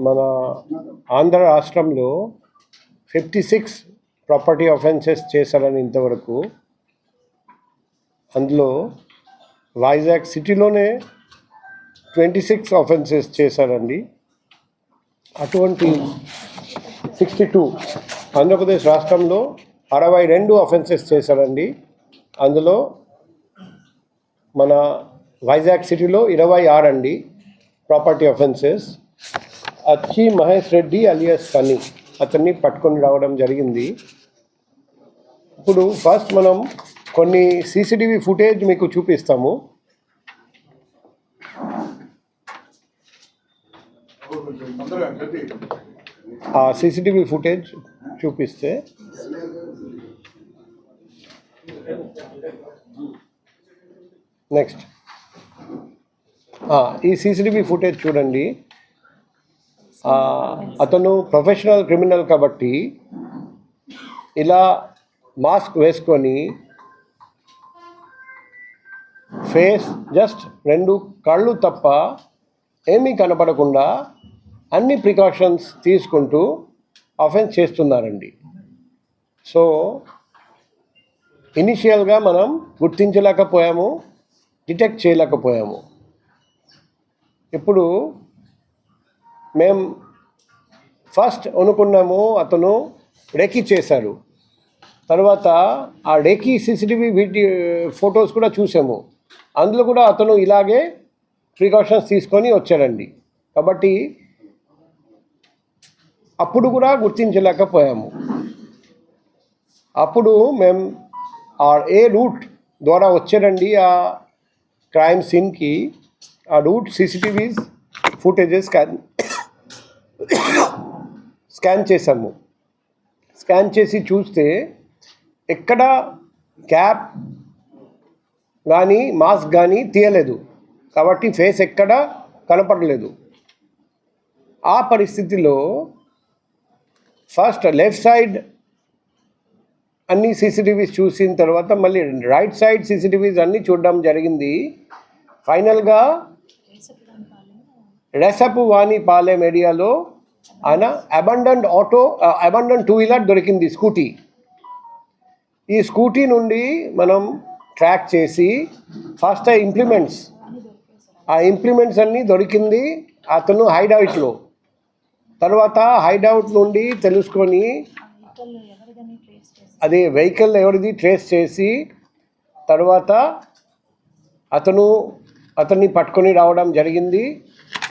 మన ఆంధ్ర రాష్ట్రంలో 56 property offences చేశారని ఇంతవరకు. అందులో వైజాగ్ సిటీలోనే 26 అఫెన్సెస్ చేశారండి. అటువంటి 62 ఆంధ్రప్రదేశ్ రాష్ట్రంలో 62 అఫెన్సెస్ చేశారండి. అందులో మన వైజాగ్ సిటీలో 26 అండి ప్రాపర్టీ అఫెన్సెస్. అచ్చి మహేష్ రెడ్డి అలియాస్ సన్నీ అతన్ని పట్టుకొని రావడం జరిగింది. ఇప్పుడు ఫస్ట్ మనం కొన్ని సీసీటీవీ ఫుటేజ్ మీకు చూపిస్తాము. ఆ సీసీటీవీ ఫుటేజ్ చూపిస్తే నెక్స్ట్ ఈ సీసీటీవీ ఫుటేజ్ చూడండి. అతను ప్రొఫెషనల్ క్రిమినల్ కాబట్టి ఇలా మాస్క్ వేసుకొని ఫేస్ జస్ట్ 2 కళ్ళు తప్ప ఏమీ కనపడకుండా అన్ని ప్రికాషన్స్ తీసుకుంటూ అఫెన్స్ చేస్తున్నారండి. సో ఇనిషియల్గా మనం గుర్తించలేకపోయాము, డిటెక్ట్ చేయలేకపోయాము. ఇప్పుడు మేము ఫస్ట్ అనుకున్నాము అతను రెకీ చేశారు. తర్వాత ఆ రెకీ సీసీటీవీ ఫొటోస్ కూడా చూసాము. అందులో కూడా అతను ఇలాగే ప్రికాషన్స్ తీసుకొని వచ్చాడండి. కాబట్టి అప్పుడు కూడా గుర్తించలేకపోయాము. అప్పుడు మేము ఏ రూట్ ద్వారా వచ్చాడండి ఆ క్రైమ్ సీన్కి, ఆ రూట్ సీసీటీవీస్ ఫుటేజెస్ స్కాన్ చేసాము. స్కాన్ చేసి చూస్తే ఎక్కడ క్యాప్ కానీ మాస్క్ కానీ తీయలేదు, కాబట్టి ఫేస్ ఎక్కడ కనపడలేదు. ఆ పరిస్థితిలో ఫస్ట్ లెఫ్ట్ సైడ్ అన్ని సీసీటీవీస్ చూసిన తర్వాత మళ్ళీ రైట్ సైడ్ సీసీటీవీస్ అన్నీ చూడడం జరిగింది. ఫైనల్గా రెసపు వాణిపాలెం ఏరియాలో ఆయన అబండన్డ్ 2 వీలర్ దొరికింది, స్కూటీ. ఈ స్కూటీ నుండి మనం ట్రాక్ చేసి ఫస్ట్ ఆ ఇంప్లిమెంట్స్ అన్నీ దొరికింది అతను హైడౌట్లో. తర్వాత హైడౌట్ నుండి తెలుసుకొని అది వెహికల్ ఎవరిది ట్రేస్ చేసి తర్వాత అతన్ని పట్టుకొని రావడం జరిగింది.